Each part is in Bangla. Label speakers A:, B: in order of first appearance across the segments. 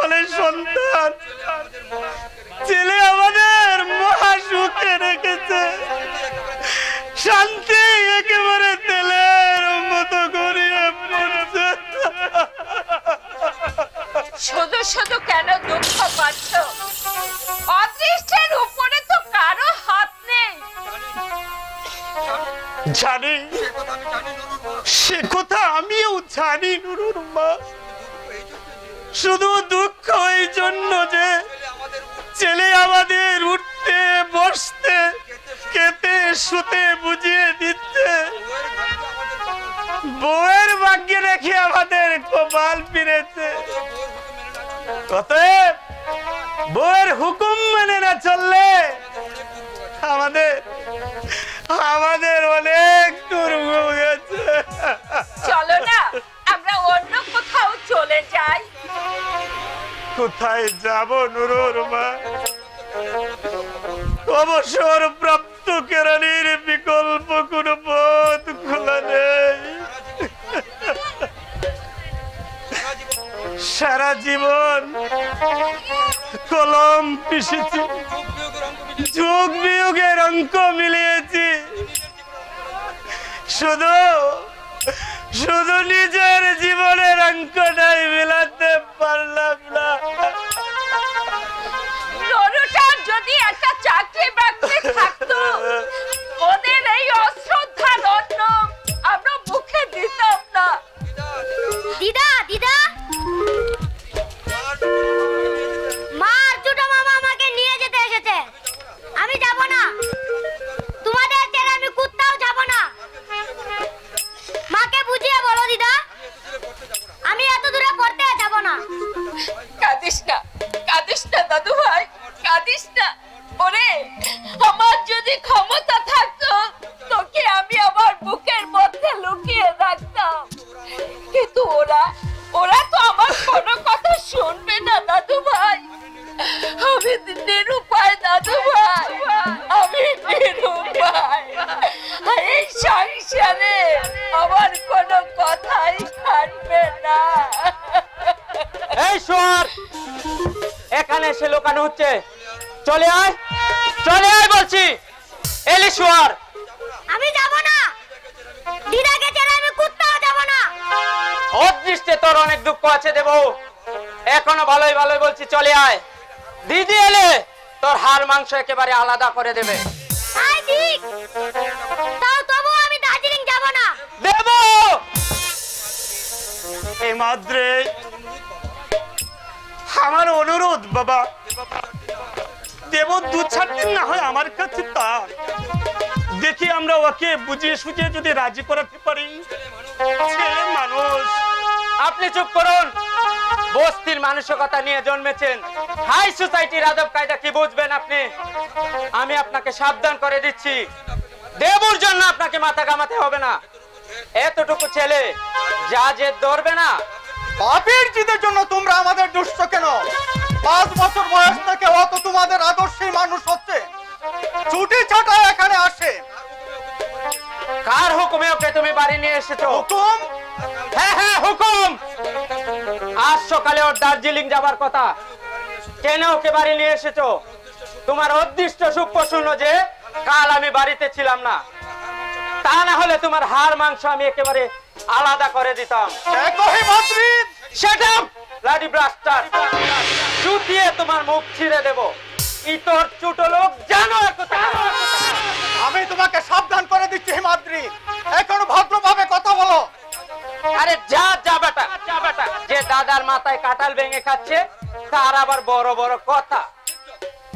A: বলে সন্তান, ছেলে আমাদের মহা সুখে রেখেছে, শান্তি একেবারে তেলের মতো গড়িয়ে পড়ছে।
B: শুধু শুধু কেন দুঃখ পাচ্ছ? অদৃষ্টের উপরে তো কারো হাত নেই।
A: জানি, সে কথা আমিও জানি নুরুর মা। শুধু দুঃখ এই জন্য যে ছেলে আমাদের উঠতে বসতে খেতে শুতে বুঝিয়ে দিচ্ছে, বউয়ের ভাগ্যে রেখে আমাদের কপাল ফিরেছে। অতএব বউয়ের হুকুম মেনে না চললে আমাদের অনেক দুর্ভোগ গেছে।
B: চলো না আমরা অন্য কোথাও চলে যাই।
A: কোথায় যাব নুরুর মা? অবসর প্রাপ্ত কেরানির বিকল্প কোন পথ খোলা নেই। সারা জীবন কলম পিষেছি, যোগ বিয়োগের অঙ্ক মিলিয়েছি, শুধু শুধু নিজের জীবনের অঙ্কটাই মিলাতে পারলাম না।
B: নরুটার যদি একটা চাকরি বাকরি থাকতো, ওদের এই অশ্রদ্ধার অন্ন আমরা মুখে দিতাম না।
C: দিদা দিদা, মা ছোট মামা আমাকে নিয়ে যেতে এসেছে, আমি যাব না। তোমাদের ছেড়ে আমি কোথাও যাব না। মাকে বুঝিয়ে বলো দিদা, আমি এত দূরে পড়তে যাব না।
B: কাঁদিস না, কাঁদিস না দাদু ভাই, কাঁদিস না। ওরে, আমার যদি ক্ষমতা থাকতো তোকে আমি আমার বুকের মধ্যে লুকিয়ে রাখতাম, কিন্তু ওরা তো আমার কোনো কথা শুনবে না দাদু ভাই। আমি নিরুপায় দাদু ভাই, আমি নিরুপায়। এই সংসারে আমার কোনো কথাই খাটবে না।
D: এই শোয়ার, এখানে এসে লোকানো হচ্ছে। চলে আয়, চলে আয় বলছি। এলি শোয়ার।
C: আমি যাব না, দিদাকে ছেড়ে আমি কোথাও যাব না।
D: অদৃষ্টে তোর অনেক দুঃখ আছে দেব, এখনো ভালোই ভালোই বলছি। চলে আয়, দিদি এলে তোর হাড় মাংস একেবারে আলাদা করে দেবে।
C: আই ঠিক, তাও তবু আমি দার্জিলিং যাব না।
D: দেব
A: এই মাদ্রে আমার অনুরোধ বাবা, দেব দু চার দিন না হয় আমার কাছে তার, দেখি আমরা ওকে বুঝিয়ে সুঝিয়ে যদি রাজি করাতে পারি। ছেলে মানুষ।
D: আপনি চুপ করুন। বস্তির মানসিকতা নিয়ে জন্মেছেন, হাই সোসাইটির আদব কায়দা কি বুঝবেন আপনি? আমি আপনাকে সাবধান করে দিচ্ছি, দেবুর জন্য আপনাকে মাথা ঘামাতে হবে না। এতটুকু ছেলে যা জেদ ধরবে না।
E: বাপের জিদের জন্য তোমরা আমাদের দুষ্ট কেন? 5 বছর বয়স থেকে ও তো তোমাদের আদর্শী মানুষ হচ্ছে, ছুটি ছাটায় এখানে আসে।
D: কার হুকুমে ওকে তুমি বাড়ি নিয়ে এসেছো?
E: হুকুম?
D: হ্যাঁ হ্যাঁ হুকুম। আজ সকালে ওর দার্জিলিং যাবার কথা, কেন ওকে বাড়ি নিয়ে এসেছো? তোমার অদৃষ্ট সূক্ষ্ম শূন্য যে কাল আমি বাড়িতে ছিলাম না, তা না হলে তোমার হাড় মাংস আমি একেবারে আলাদা করে দিতাম। শাট আপ ব্লাডি ব্লাস্টার, চুটিয়ে তোমার মুখ ছিঁড়ে দেব। ইতর ছোট লোক জানো একথা।
E: আমি তোমাকে সাবধান করে দিচ্ছি হিমাদ্রি, এখনো ভদ্রভাবে কথা বলো।
D: আরে যা যা বেটা, যা বেটা। যে দাদার মাথায় কাঁঠাল ভেঙে খাচ্ছে তার আবার বড় বড় কথা।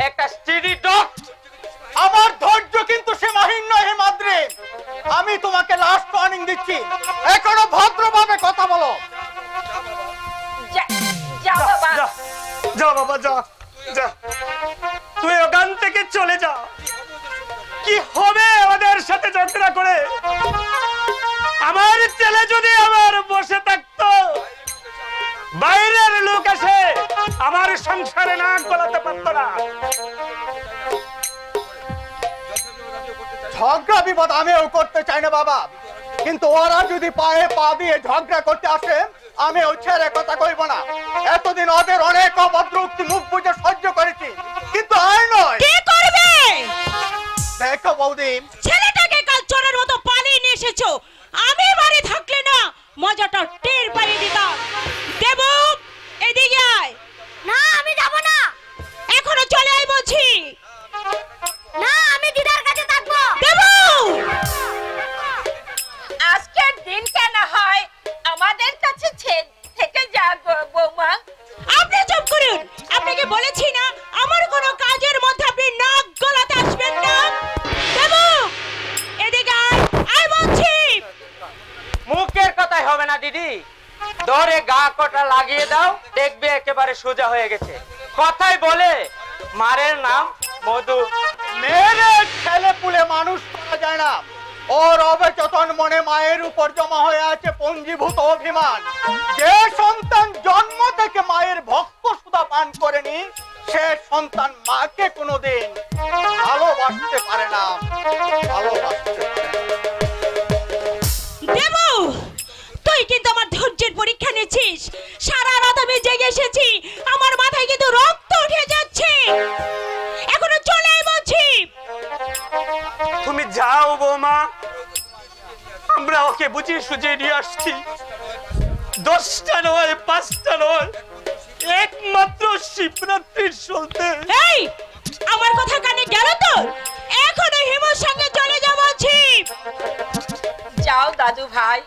D: একটা স্টিডি ডগ।
E: আমার ধৈর্য কিন্তু সীমাহীন নয় হিমাদ্রি, আমি তোমাকে লাস্ট ওয়ার্নিং দিচ্ছি, এখনো ভদ্রভাবে কথা বলো।
B: যা বাবা,
A: যা বাবা, যা যা, তুই ওখান থেকে চলে যা। কি হবে আমাদের সাথে ঝগড়া করে? আমার ছেলে যদি আমার বসে থাকতো, বাইরের লোক এসে আমার সংসারে নাক গলাতে পারতো না।
E: ঝগড়া বিবাদ আমিও করতে চাই না বাবা, কিন্তু ওরা যদি পায়ে পা দিয়ে ঝগড়া করতে আসে আমি ওই ছেড়ে কথা কইব না। এতদিন ওদের অনেক অভদ্র উক্তি মুখ বুঝে সহ্য করেছি, কিন্তু আর নয়।
F: কি করবে?
E: দেখো বৌদি,
F: ছেলেটাকে কাল চোরের মতো পালিয়ে নিয়ে এসেছো। আমি বাড়ি থাকলে না মজাটা টের পাইয়ে দিতাম। দেবু, এদিকে আয়।
C: না আমি যাব না।
F: এখনো চলে আয় বলছি।
C: না আমি দিদার কাছে থাকবো।
F: দেবু,
B: আজকের দিনটা না হয় আমাদের কাছে থেকে যা গো বৌমা।
F: আপনি চুপ করুন। আপনাকে বলেছি না আমার কোনো কাজের মধ্যে আপনি নাক গলাতে আসবেন না। দেবু, এদিকে আয়, আয় বলছি।
D: মুখের কথাই হবে না দিদি, ধরে গা কটা লাগিয়ে দাও, দেখবে একেবারে সোজা হয়ে গেছে। কথাই বলে মারের নাম মধু।
E: মেরে ছেলে পুলে মানুষ করা যায় না। ওর অবচেতন মনে মায়ের উপর জমা হয়ে আছে পঞ্জীভূত অভিমান। যে সন্তান জন্ম থেকে মায়ের ভক্ত সুধা পান করেনি, সে সন্তান মাকে কোনোদিন ভালোবাসতে পারে না, ভালোবাসতে পারে না।
F: দেবু, তুই কিন্তু আমার ধৈর্যের পরীক্ষা নিচ্ছিস। সারা রাত আমি জেগে এসেছি, আমার মাথায় কিন্তু রক্ত উঠে যাচ্ছে। এখনো চলে আয় বলছি।
A: তুমি যাও বৌমা, আমরা ওকে বুঝিয়ে সুঝিয়ে নিয়ে আসছি। 10টা নয় 5টা নয়, একমাত্র শিবরাত্রির চলতে।
F: এই, আমার কথা কানে গেল তো? এখনো হিমুর সঙ্গে চলে যা বলছি।
B: যাও দাদু ভাই,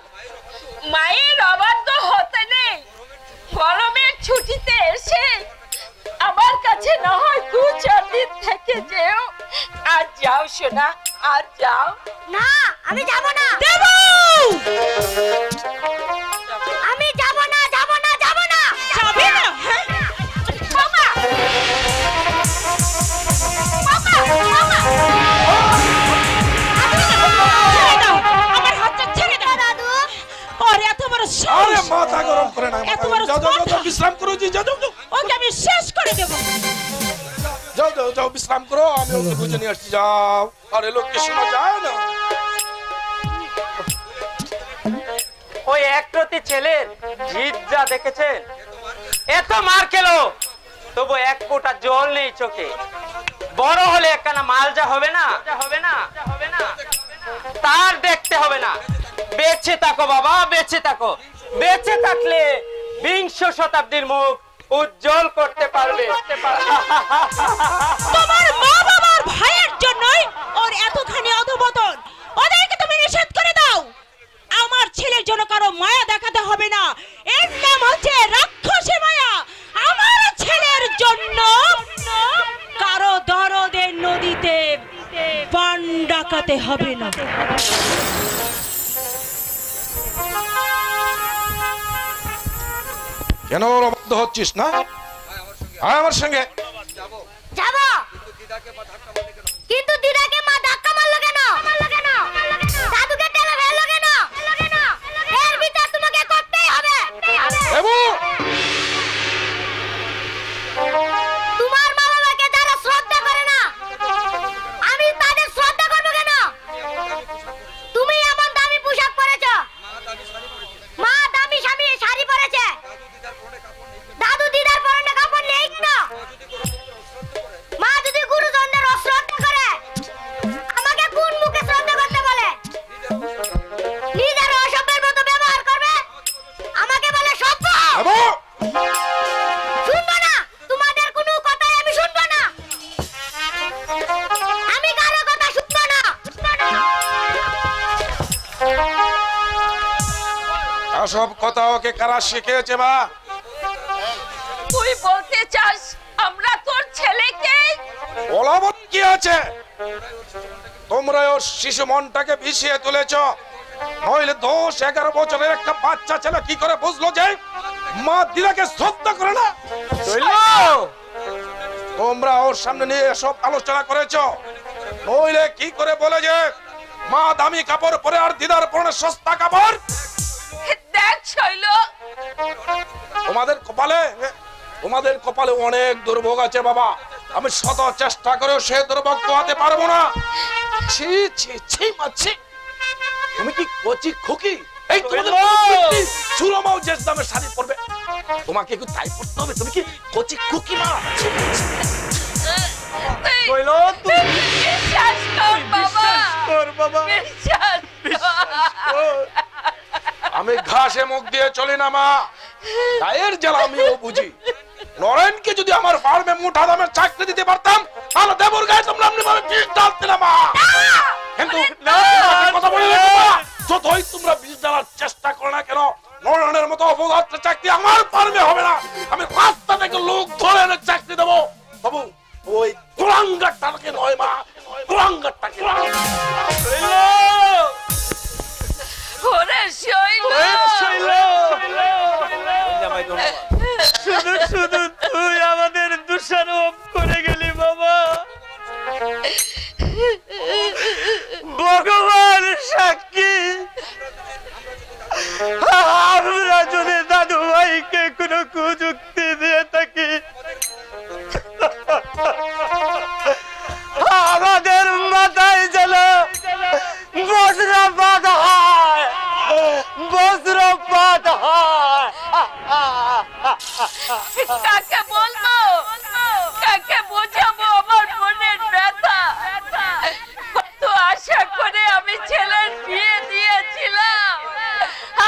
B: মায়ের অবাধ্য হতে নেই। গরমের ছুটিতে এসে আমার কাছে না হয় 2-4 দিন থেকে যেও। আর যাও সোনা, আর যাও।
C: না আমি যাব না।
F: দেবু,
C: আমি যাব না, যাব না, যাব না।
F: যাবে না? হ্যাঁ?
B: মামা, মামা, মামা।
F: ছেড়ে দাও, আমার হাতটা ছেড়ে দাও।
C: দাদু
F: ওর এত বড়
G: আরে
F: সাহস!
G: মাথা গরম করে না,
F: এত বড়
G: যাও যাও যাও,
F: কথা!
G: বিশ্রাম করো জি, যাও যাও যাও।
F: ওকে আমি শেষ করে দেব।
G: যাও যাও যাও, বিশ্রাম করো, আমি ওকে বুঝে নিয়ে আসছি। যাও। আরে লোক কি শোনা যায় না?
D: ওই একরতি ছেলের জিদ যা দেখেছেন, এত মার খেলো তবু এক ফোঁটা জল নেই চোখে। বড় হলে একখানা মালজা হবে না, হবে না, হবে না, তার দেখতে হবে না। বেঁচে থাকো বাবা, বেঁচে থাকো। বেঁচে থাকলে 20 শতাব্দীর মুখ উজ্জ্বল করতে পারবে।
F: তোমার মা বাবার ভাইয়ের জন্যই ওর এতখানি অধঃপতন। ওদেরকে তুমি নিষেধ করে দাও। আমার ছেলের জন্য কারো মায়া দেখাতে হবে না। এর নাম হচ্ছে রাক্ষসী মায়া। আমার ছেলের জন্য কারো দরদের নদীতে বান ডাকাতে হবে না।
G: কেন অবাধ্য হচ্ছিস না? আয় আমার সঙ্গে।
C: যাব, কিন্তু দিদাকে মা ধাক্কা মারলো কেন? দাদুকে টেনে ফেললো কেন? এর বিচার তোমাকে করতেই হবে।
G: দেবু,
C: তোমার মা বাবাকে যারা শ্রদ্ধা করে না, আমি তাদের শ্রদ্ধা করবো কেন? তুমি এমন দামি পোশাক পরেছো, মা দামি শাড়ি পরেছে, দাদু দিদার পরনে কাপড় নেই কেন? মা যদি গুরুজনদের অশ্রদ্ধা করে, আমাকে কোন মুখে শ্রদ্ধা করতে বলে? নিজের অসভ্যের মতো ব্যবহার করবে, আমাকে বলে সভ্য।
G: দেবু,
C: শুনবো না, তোমাদের কোনো কথাই আমি শুনবো না। আমি কারো কথা শুনবো না।
G: এসব কথা ওকে কারা শিখিয়েছে মা?
B: তুই বলতে চাস আমরা তোর ছেলেকে?
G: বলাবল কি আছে? তোমরা ওর শিশু মনটাকে ভিজিয়ে তুলেছ। নইলে 10-11 বছরের একটা বাচ্চা ছেলে কি করে বুঝলো যে মা দিদাকে শ্রদ্ধা করে না? তোমরা ওর সামনে নিয়ে এসব আলোচনা করেছো। নইলে কি করে বলে যে মা দামি কাপড় পরে আর দিদার পরনে সস্তা কাপড়?
B: দেখ শৈল,
G: তোমাদের কপালে অনেক দুর্ভোগ আছে বাবা। আমি শত চেষ্টা করেও সে দুর্ভোগ পোহাতে পারবো না। ছি ছি ছি মাছি, তুমি কি কচি খুকি? এই তোমাদের সুরমাও যে দামের শাড়ি পরবে, তোমাকে কি তাই পরতে হবে? তুমি কি কচি কুকি মা?
A: কইলো তুই
B: বিশ্বাস কর বাবা,
A: তোর বাবা
B: বিশ্বাস কর।
G: আমি ঘাসে মুখ দিয়ে চলি না মা, গায়ের জ্বালা আমিও বুঝি। নরেনকে যদি আমার ফার্মে মোটা দামের চাকরি দিতে পারতাম, তাহলে দেবর গায়ে তোমরা এমনি ভাবে বিষ ঢালতে না মা। কিন্তু কথা বলে যতই তোমরা বিষ ঢালার চেষ্টা করো না কেন, নরেনের মতো অপদার্থ চাকরি আমার ফার্মে হবে না। আমি রাস্তা থেকে লোক ধরে এনে চাকরি দেবো। বাবু ওই কুলাঙ্গারটাকে নয় মা, কুলাঙ্গারটাকে।
B: ওরে শৈল,
A: শুধু শুধু তুই আমাদের দোষারোপ করে গেলি বাবা। ভগবান সাক্ষী, আমরা যদি দাদু ভাইকে কোনো কুযুক্তি দিয়ে থাকি, আমাদের মাথায় যেন বজ্রপাত হয়, বজ্রপাত হয়।
B: কাকে বলবো, কাকে বোঝাবো আমার মনের ব্যথা? কত আশা করে আমি ছেলের বিয়ে দিয়েছিলাম,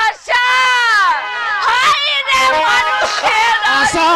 B: আশা হায় রে মানুষের আশা।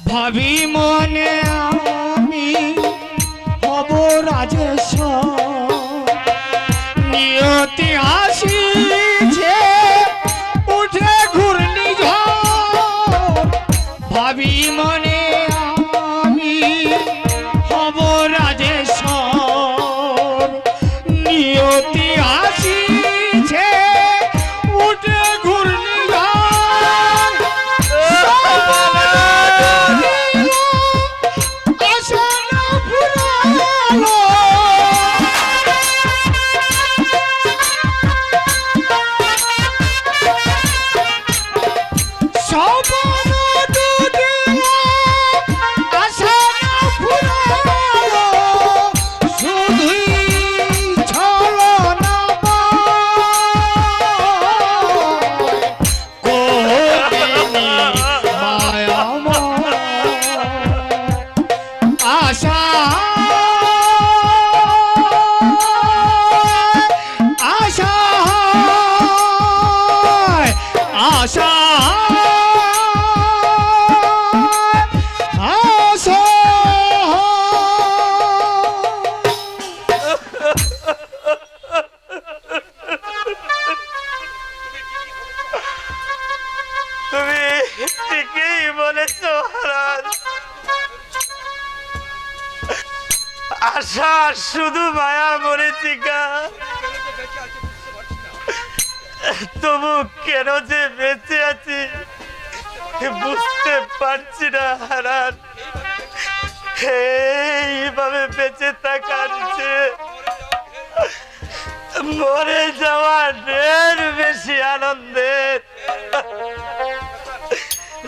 H: ভাবি মনে আমি হব রাজেশ্বর, নিয়তি আসিছে উঠে ঘূর্ণিঝড়। ভাবি মনে আমি হব রাজেশ্বর, নিয়তি আসিছে উঠে ঘূর্ণিঝড়। সব
A: আশা শুধু মায়া মরেছি গা, তবু কেন যে বেঁচে আছি বুঝতে পারছি না হারান। এইভাবে বেঁচে থাকার চেয়ে মরে যাওয়া ঢের বেশি আনন্দের,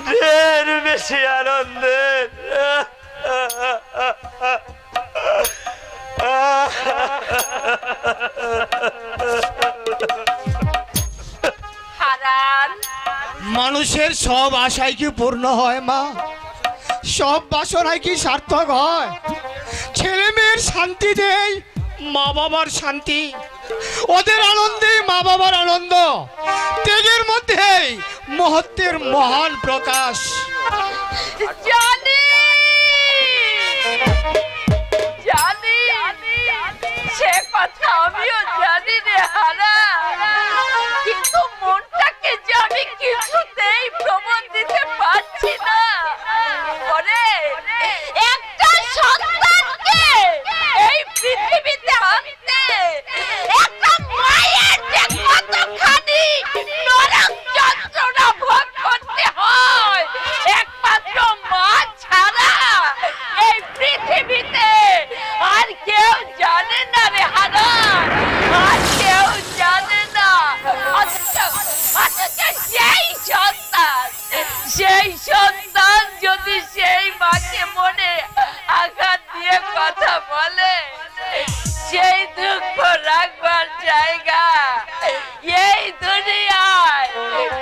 A: ঢের বেশি আনন্দের।
H: মানুষের সব আশাই কি পূর্ণ হয় মা? সব বাসনাই কি সার্থক হয়? ছেলে মেয়ের শান্তি দেয় মা বাবার শান্তি, ওদের আনন্দে মা বাবার আনন্দ, তেজের মধ্যেই মহত্বের মহান প্রকাশ।
B: জানি জানি সে কথা আমিও জানি রে হারা, কিন্তু মনটাকে যে আমি কিছুতেই প্রমাণ দিতে পারছি না। ওরে একটা সন্তানকে এই পৃথিবীতে আনতে একটা মায়ের যে কতখানি নরক যন্ত্রণা ভোগ করতে হয়, একমাত্র মা ছাড়া এই পৃথিবীতে আর কেউ জানে না রে হারা, আর কেউ জানে না। সেই সন্তান যদি সেই মাকে মনে আঘাত দিয়ে কথা বলে, সেই দুঃখ রাখবার জায়গা এই দুনিয়ায়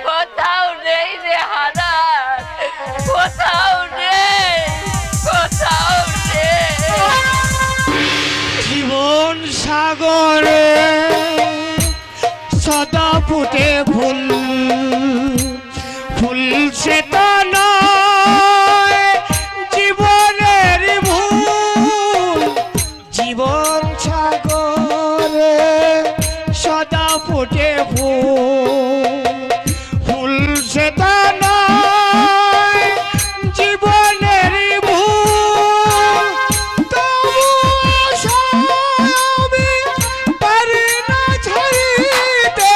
B: কোথাও নেই রে হারা, কোথাও নেই, কোথাও নেই।
H: জীবন সাগরে সদা ফুটে ফুল, ফুল সেটা নয় জীবনের ভুল। জীবন সাগরে সদা ফুটে ফুল, ফুল সেটা নয় জীবনের ভুল। তবু আশায় আমি পারি না ছাড়িতে,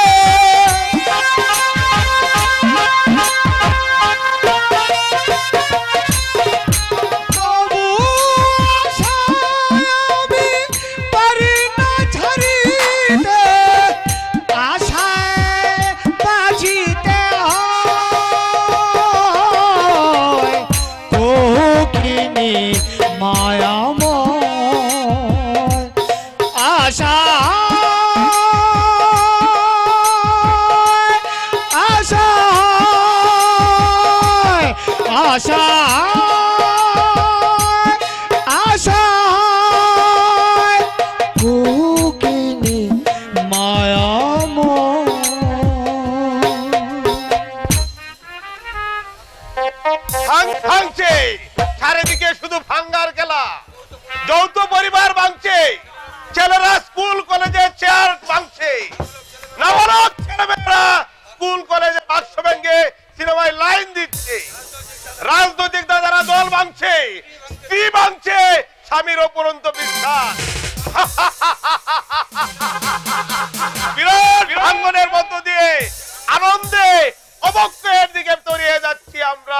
H: তবু আশায় আমি পারি না ছাড়িতে। আশায় বাজিতে হয় কোকিনি মায়াময়। আশায় আশায় আশায় আশায় কোকিনি মায়াময়।
E: ভাঙছে চারিদিকে শুধু ভাঙ্গার খেলা, যৌথ পরিবার ভাঙছে, ছেলেরা স্কুল কলেজে চেয়ার ভাঙছে, নাবালক ছেলেমেয়েরা স্কুল কলেজে বাক্স ভেঙে সিনেমায় লাইন দিচ্ছে, রাজনৈতিক দাদারা দল ভাঙছে, স্ত্রী ভাঙছে, স্বামীর উপরন্ত বিশ্বাস। বিরাট ভাঙ্গনের মধ্য দিয়ে আনন্দে অবক্ষয়ের দিকে তরিয়ে যাচ্ছি আমরা।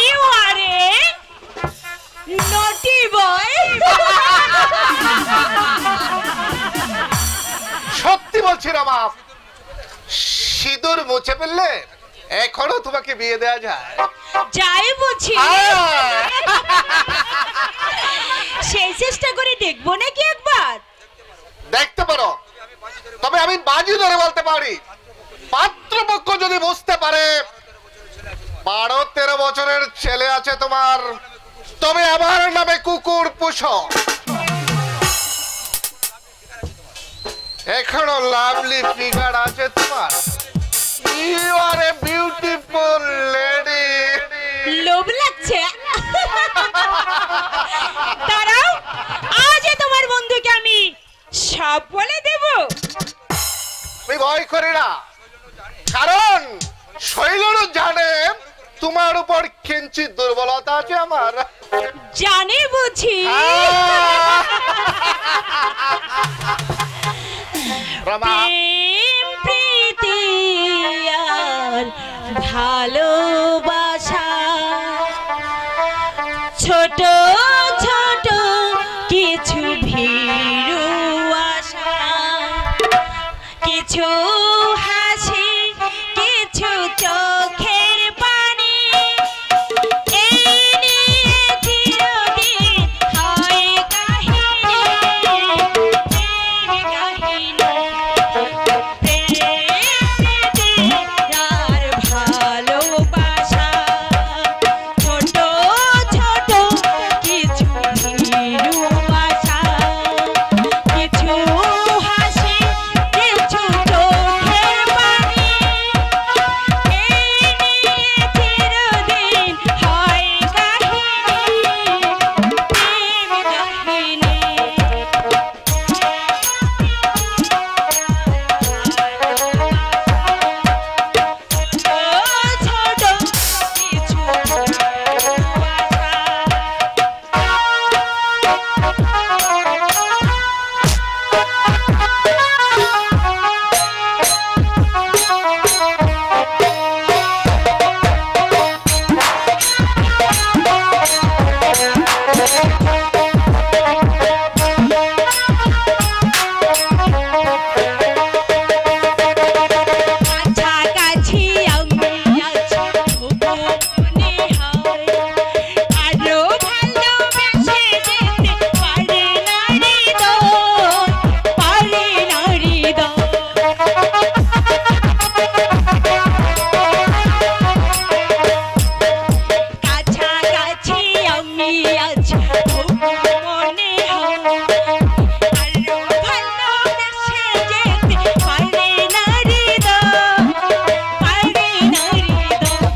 F: You are a naughty boy.
E: সত্যি বলছি না বাপ, সিঁদুর মুছে ফেললে এখনো তোমাকে বিয়ে দেওয়া যায়।
F: যাই বুঝি, সেই চেষ্টা করে দেখবো নাকি একবার?
E: দেখতে পারো, তবে আমি বাজি ধরে বলতে পারি পাত্রপক্ষ যদি বুঝতে পারে 12-13 বছরের ছেলে আছে তোমার, তবে আমার নামে কুকুর পুষো। এখনো লাভলি ফিগার আছে তোমার। You are a beautiful lady.
F: লোভ লাগছে? দাঁড়াও, আজ তোমার
I: কিঞ্চিত দুর্বলতা আছে আমার।
F: জানি বুঝি।
I: রমা,
F: প্রেম প্রীতি আর ভালোবাসা ছোট ছোট কিছু ভীরু আশা, কিছু হাসি, কিছু চোখের পানি, এই নিয়ে চিরদিন হয় কাহিনী, প্রেম কাহিনী। আর ভালোবাসা ছোট ছোট কিছু ভীরু আশা, কিছু হাসি, কিছু চোখের পানি, এই নিয়ে চিরদিন হয় কাহিনী, প্রেম কাহিনী। ছোট কিছু কাছাকাছি আমি আছি তবু মনে হয় আরো ভালোবেসে যেতে পারে না হৃদয়, পারে না হৃদয়। কাছাকাছি আমি আছি তবু মনে হয় আরো ভালোবেসে যেতে পারে না হৃদয়, পারে না হৃদয়।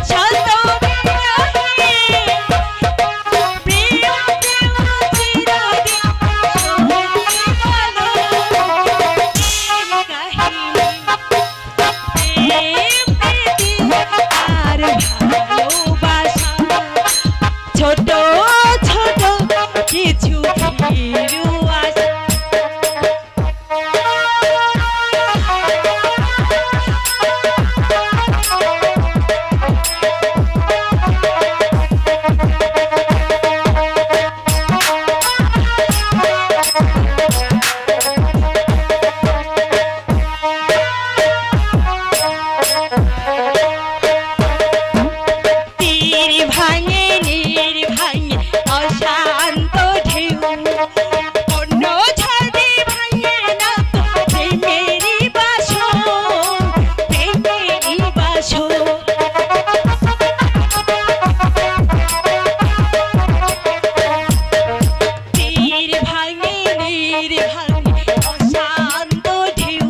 F: শত বিরহে প্রিয় প্রেম চিরদিন সঙ্গী বলো, প্রেম কাহিনী। প্রেম প্রীতি আর ভালোবাসা ছোট ছোট কিছু ভীরু আশা। তীর ভাঙে নীর ভাঙে অশান্ত ঢেউ, অন্য ছাদে ভাঙে না তো প্রেমেরই বাসর, প্রেমেরই বাসর। তীর ভাঙে নীর ভাঙে অশান্ত ঢেউ,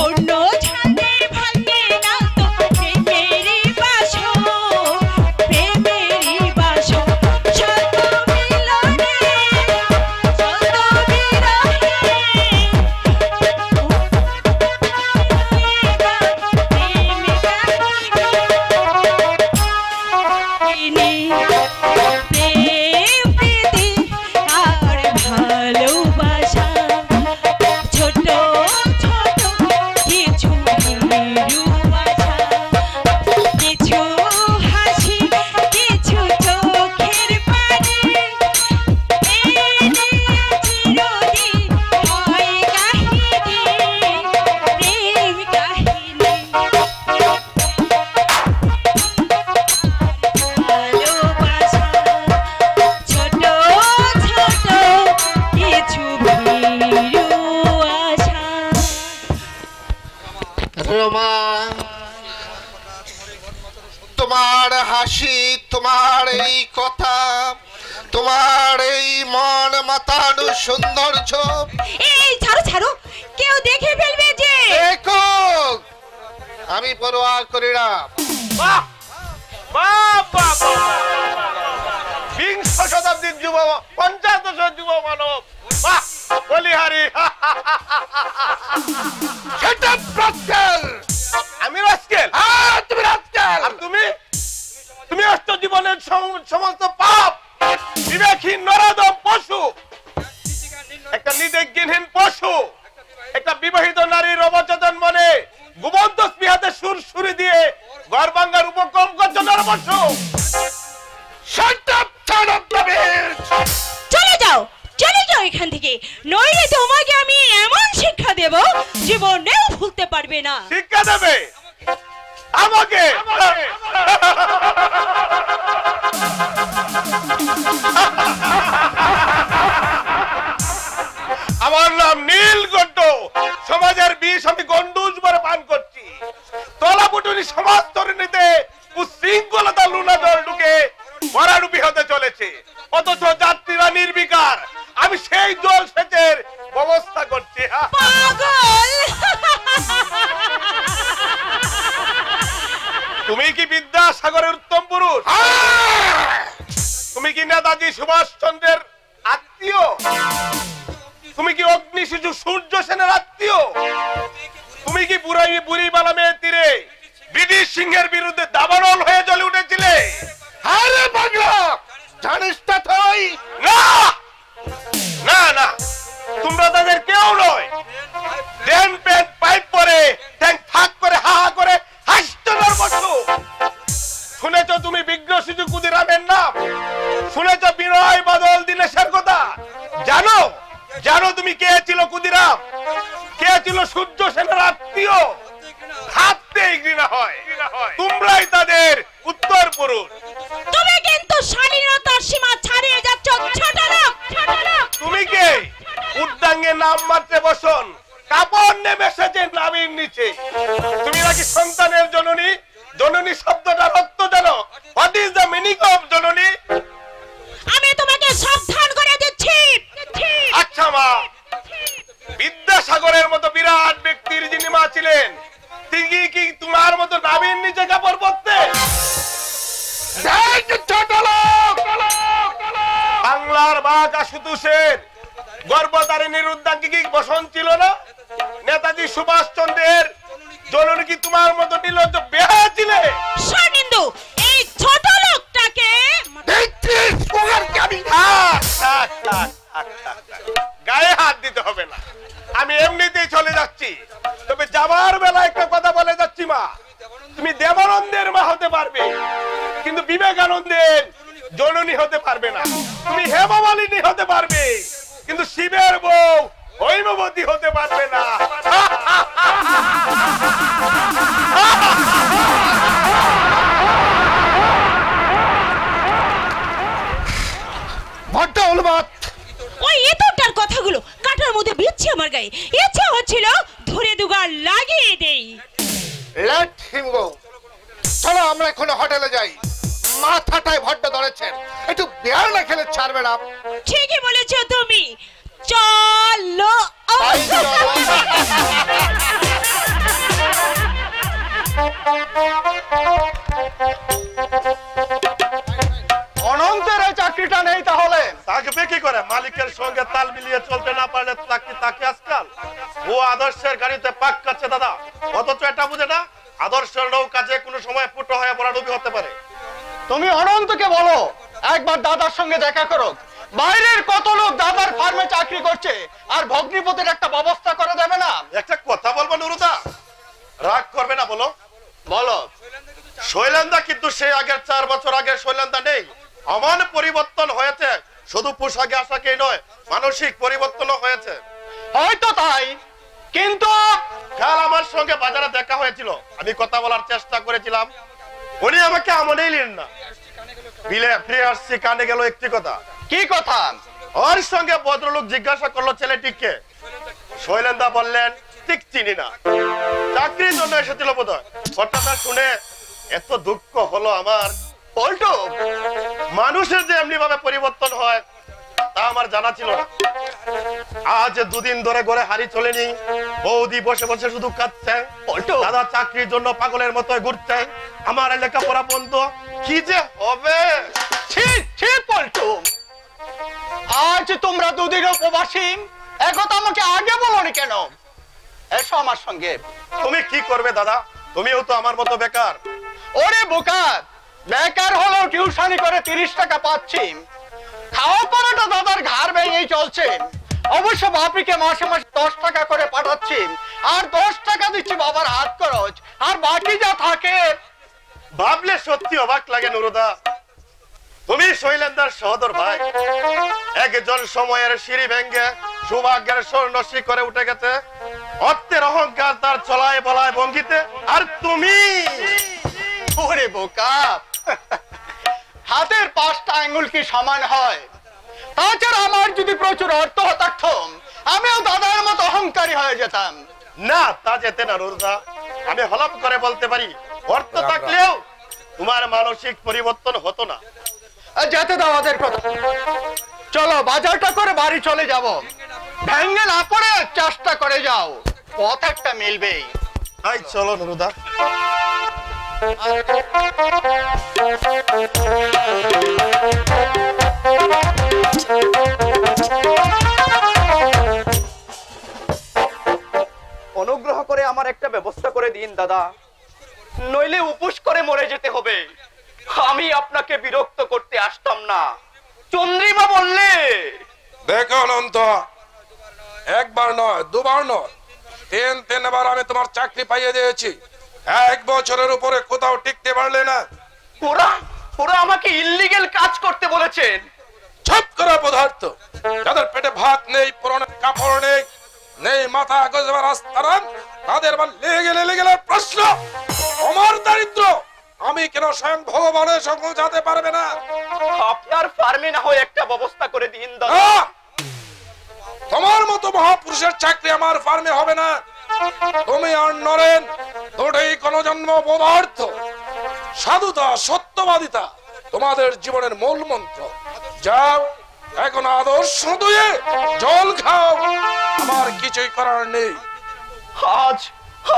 F: অন্য ছাদে ভাঙে না তো প্রেমেরই বাসর, প্রেমেরই বাসর। শত মিলনে শত বিরহে প্রেম কাহিনী। প্রেম প্রীতি আর ভালোবাসা ছোট ছোট কিছু ভীরু আশা, কিছু হাসি, কিছু চোখের পানি, এই নিয়ে চিরদিন হয় কাহিনী, প্রেম কাহিনী। ভালোবাসা ছোট ছোট কিছু ভীরু আশা।
I: রমা, তোমার হাসি, তোমার এই কথা, তোমার এই মন মাতানো সৌন্দর্য,
F: এই ছাড়ো ছাড়ো, কেউ দেখে ফেলবে যে।
I: দেখো, আমি পরোয়া করি না।
E: বাহ বাহ বাহ বাহ। বিংশ শতাব্দীর যুব, 50 দশকের যুব মানব, বাহ বলিহারি।
I: Shut up, rascal!
G: আমি রাস্কেল?
I: হ্যাঁ, তুমি রাস্কেল।
G: আর তুমি? তুমি আসছো জীবনের সমস্ত পাপ, বিবেকহীন নরাধম পশু, একটা নিদেজ্ঞহীন পশু, একটা বিবাহিত নারীর অবচেতন মনে ঘুমন্ত স্পৃহাতে সুরসুরি দিয়ে ঘর ভাঙার উপক্রম করছো নরপশু।
F: চলে যাও, চলে যাও এখান থেকে, নইলে তোমাকে আমি এমন শিক্ষা দেব জীবনেও ভুলতে পারবে না।
G: শিক্ষা দেবে আমাকে? আমার নাম নীলকণ্ঠ, সমাজের বিষ আমি গন্ডুজ ভরে পান করছি। তলাপুটুনি সমাজ তরুণীতে উশৃঙ্খলতা লুনা জল ঢুকে ভরাডুবি হতে চলেছে, অথচ যাত্রীরা নির্বিকার। আমি সেই জল সেচের ব্যবস্থা করছি।
F: পাগল!
G: তুমি কি বিদ্যাসাগরের উত্তম পুরুষ? তুমি কি নেতাজি সুভাষ চন্দ্রের আত্মীয়? তুমি কি অগ্নি শিশু সূর্য সেনের আত্মীয়? তুমি কি বুড়িবালা মেয়ের তীরে ব্রিটিশ সিংহের বিরুদ্ধে দাবানল হয়ে জ্বলে উঠেছিলে?
I: আরে পাগলা, জানিস না তুই?
G: না না না, তোমরা তাদের কেউ নয়। ড্যান প্যান্ট পাইপ পরে ট্যাঙ্ক ফাঁক করে হা হা করে হাসতে বসো। শুনেছ তুমি বিগ্রহ শিশু ক্ষুদিরামের নাম? শুনেছ বিনয় বাদল দীনেশের কথা? জানো জানো তুমি কে ছিল ক্ষুদিরাম? কে ছিল সূর্য সেনের আত্মীয়? ভাবতেই ঘৃণা হয়। তোমরাই তাদের উত্তর পুরুষ।
F: তুমি কিন্তু স্বাধীনতার সীমা ছাড়িয়ে যাচ্ছ, ছোট লোক, ছোট লোক।
G: তুমি কে? উদ্যাঙ্গে নাম মাত্রে বসন, কাপড় নেমে এসেছে নামের নিচে। তুমি নাকি সন্তানের জননী? জননী শব্দটা রক্ত জানো? What is the meaning of জননী?
F: আমি তোমাকে সাবধান করে দিচ্ছি।
G: আচ্ছা মা, বিদ্যাসাগরের মতো বিরাট ব্যক্তির যিনি মা ছিলেন, তিনি কি তোমার মতো নামের নিচে কাপড় পরতে? বাংলার বাঘ আশুতোষের গর্ভধারিণীর উদ্যাঙ্গে কি বসন ছিল না? নেতাজি সুভাষ চন্দ্রের জননী কি তোমার মতো নির্লজ্জ বেহায়া ছিলে?
F: শানিন্দু, এই ছোট লোকটাকে
G: গায়ে হাত দিতে হবে না, আমি এমনিতেই চলে যাচ্ছি। তবে যাবার বেলা একটা কথা বলে যাচ্ছি মা, তুমি দেবানন্দের মা হতে পারবে, কিন্তু বিবেকানন্দের জননী হতে পারবে না। তুমি হেমামালিনী হতে পারবে, কিন্তু শিবের বউ হৈমবতী হতে পারবে না।
I: ভট্টা উলবাত,
F: ওই এতটার কথাগুলো কাটার মধ্যে বিচ্ছে আমার গায়ে। ইচ্ছা হচ্ছিল ধরে দুগার লাগিয়ে দেই।
I: লেট হিম গো। চলো আমরা এখন হোটেলে যাই, মাথাটায় ভট্টা ধরেছেন, একটু বিয়ার না খেলে ছাড়বে না।
F: ঠিকই বলেছো তুমি, চলো।
I: তাই চলো।
E: অনন্তের এই চাকরিটা নেই তাহলে?
G: থাকবে কি করে? মালিকের সঙ্গে তাল মিলিয়ে চলতে না পারলে চাকরি তাকে আজকাল। ও আদর্শের গাড়িতে পাক কাচ্ছে দাদা, অথচ এটা বুঝে না আদর্শের নৌকা যে কোনো সময় ফুটো হয়ে ভরাডুবি হতে পারে।
E: তুমি অনন্তকে বলো একবার দাদার সঙ্গে দেখা করো। বাইরের কত লোক দাদার ফার্মে চাকরি করছে, আর ভগ্নিপতির একটা ব্যবস্থা করে দেবে না?
G: একটা কথা বলবো নুরুদা, রাগ করবে না বলো?
E: বলো।
G: শৈলেন্দা কিন্তু সেই আগের 4 বছর আগে শৈলেন্দা নেই। অমান পরিবর্তন হয়েছে, শুধু পোশাকে আশাকেই নয়, মানসিক পরিবর্তনও হয়েছে।
E: হয়তো তাই, কিন্তু
G: কাল আমার সঙ্গে বাজারে দেখা হয়েছিল, আমি কথা বলার চেষ্টা করেছিলাম, উনি আমাকে আমনেই নিলেন না। বিলে ফিরে আসছি, কানে গেল একটি কথা।
E: কি কথা?
G: ওর সঙ্গে ভদ্রলোক জিজ্ঞাসা করলো ছেলেটিকে। শৈলেন্দা বললেন ঠিক চিনি না, চাকরির জন্য এসেছিল বোধহয়। কথাটা শুনে এত দুঃখ হলো আমার।
E: পল্টু,
G: মানুষের যে এমনি ভাবে পরিবর্তন হয় তা আমার জানা ছিল না। আজ 2 দিন ধরে ঘরে হাড়ি চলেনি, বৌদি বসে বসে শুধু কাঁদছে।
E: পল্টু,
G: দাদা চাকরির জন্য পাগলের মতো ঘুরছে, আমার লেখাপড়া বন্ধ, কি যে হবে।
E: ছি ছি পল্টু, আজ তোমরা 2 দিন উপবাসী, একথা আমাকে আগে বলোনি কেন? এসো আমার সঙ্গে।
G: তুমি কি করবে দাদা?
E: তুমিও তো আমার মতো বেকার। ওরে বোকা, বেকার হলেও টিউশনি করে 30 টাকা পাচ্ছি, খাওয়া পড়াটা দাদার ঘাড় ভেঙেই চলছে। অবশ্য বাপিকে মাসে মাসে 10 টাকা করে পাঠাচ্ছি, আর 10 টাকা দিচ্ছি বাবার হাত খরচ, আর বাকি যা থাকে। ভাবলে সত্যি অবাক লাগে নুরুদা, তুমি শৈলেন্দার সহদর ভাই, একজন সময়ের সিঁড়ি ভেঙ্গে সৌভাগ্যের স্বর্ণশ্রী করে উঠে গেছে অর্থের অহংকার তার চলায় বলায় ভঙ্গিতে, আর তুমি ওরে বোকা, হাতের 5টা আঙ্গুল কি সমান হয়? তাছাড়া আমার যদি প্রচুর অর্থ থাকতাম আমিও দাদার মতো অহংকারী হয়ে যেতাম। না, তা যেতে না নুরুদা, আমি হলপ করে বলতে পারি অর্থ থাকলেও তোমার মানসিক পরিবর্তন হতো না। যেতে দাও ওদের কথা, চলো বাজারটা করে বাড়ি চলে যাব। ভেঙে না পড়ে চেষ্টা করে যাও, পথ একটা মিলবেই। তাই চলো নুরুদা।
D: অনুগ্রহ করে আমার একটা ব্যবস্থা করে দিন দাদা, নইলে উপোস করে মরে যেতে হবে। আমি আপনাকে বিরক্ত করতে আসতাম না। চন্দ্রিমা বললে,
G: দেখো অনন্ত, একবার নয়, দুবার নয়, 3বার আমি তোমার চাকরি পাইয়ে দিয়েছি। 1 বছরের উপরে কোথাও টিকতে পারলে না।
D: ওরা আমাকে ইল্লিগেল কাজ করতে বলেছেন।
G: চুপ করা পদার্থ, যাদের পেটে ভাত নেই, পরনে কাপড় নেই, নেই মাথা গোজবার আস্তারাম, তাদের আবার লেগে প্রশ্ন আমার দারিদ্র আমি কেন স্বয়ং ভগবানের সঙ্গে যেতে পারবে না?
D: আপনার ফার্মে না হয় একটা ব্যবস্থা করে দিন দাদা।
G: তোমার মতো মহাপুরুষের চাকরি আমার ফার্মে হবে না। তুমি আর নরেন দুটোই কোন জন্ম পদার্থ। সাধুতা, সত্যবাদিতা তোমাদের জীবনের মূল মন্ত্র। যাও এখন আদর্শ দুয়ে জল খাও, আমার কিছুই করার নেই।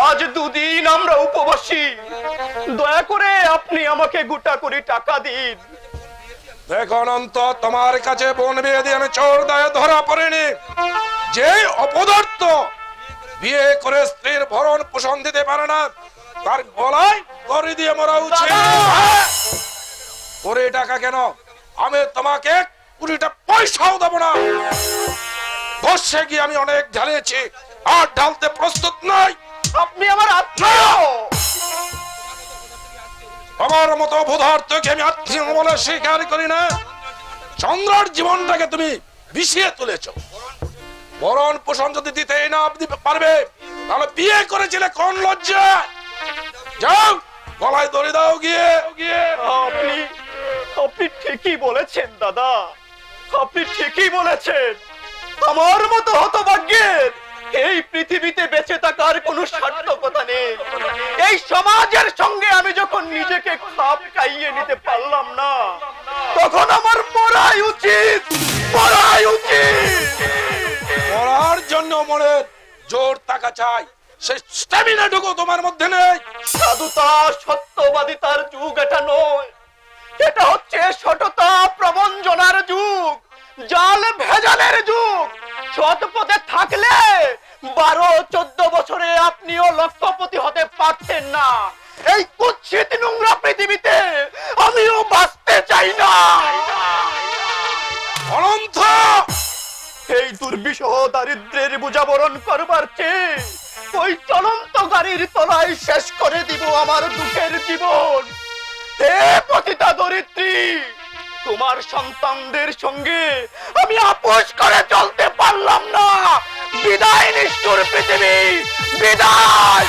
D: আজ 2 দিন আমরা উপবাসী, দয়া করে আপনি আমাকে গোটা করে টাকা দিন।
G: দেখো অনন্ত, তোমার কাছে বোন বিয়ে দিয়ে আমি চোর দায়ে ধরা পড়িনি। যে অপদার্থ বিয়ে করে স্ত্রীর ভরণ পোষণ দিতে পারে না, তার গলায় দড়ি দিয়ে মরা উচিত। ওরে টাকা কেন, আমি তোমাকে 20টা পয়সাও দেবো না। বর্ষে গিয়ে আমি অনেক ঢালিয়েছি, আর ঢালতে প্রস্তুত নই।
D: আপনি আমার আত্মীয়।
G: আমার মতো পদার্থকে আমি আত্মীয় বলে স্বীকার করি না। চন্দ্রার জীবনটাকে তুমি বিষিয়ে তুলেছ। ভরণ পোষণ যদি দিতেই না পারবে, তাহলে বিয়ে করেছিলে কোন লজ্জা? যাও গলায় দড়ি দাও গিয়ে।
D: আপনি ঠিকই বলেছেন দাদা, আপনি ঠিকই বলেছেন। আমার মতো হতভাগ্যের এই পৃথিবীতে বেঁচে থাকার কোনো সার্থকতা নেই। এই সমাজের সঙ্গে আমি যখন নিজেকে খাপ খাইয়ে নিতে পারলাম না, তখন আমার মরাই উচিত।
G: মরার জন্য মনের জোর টাকা চাই, সেই স্ট্যামিনাটুকু তোমার মধ্যে নেই।
D: সাধুতা, সত্যবাদিতার যুগ এটা নয়, এটা হচ্ছে সততা প্রবঞ্চনার যুগ, জাল ভেজালের যুগ। সৎ পথে থাকলে 12-14 বছরে আপনিও লক্ষপতি হতে পারতেন না। এই কুৎসিত নোংরা পৃথিবীতে আমিও বাঁচতে চাই না।
G: অনন্ত,
D: এই দুর্বিষহ দারিদ্রের বোঝা বরণ করবার চেয়ে ওই চলন্ত গাড়ির তলায় শেষ করে দিব আমার দুঃখের জীবন। হে পতিতা দরিদ্রী, তোমার সন্তানদের সঙ্গে আমি আপোষ করে চলতে পারলাম না। বিদায় নিষ্ঠুর পৃথিবী, বিদায়,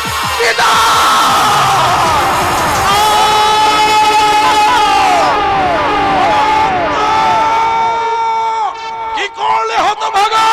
G: কি করলে হতভাগা?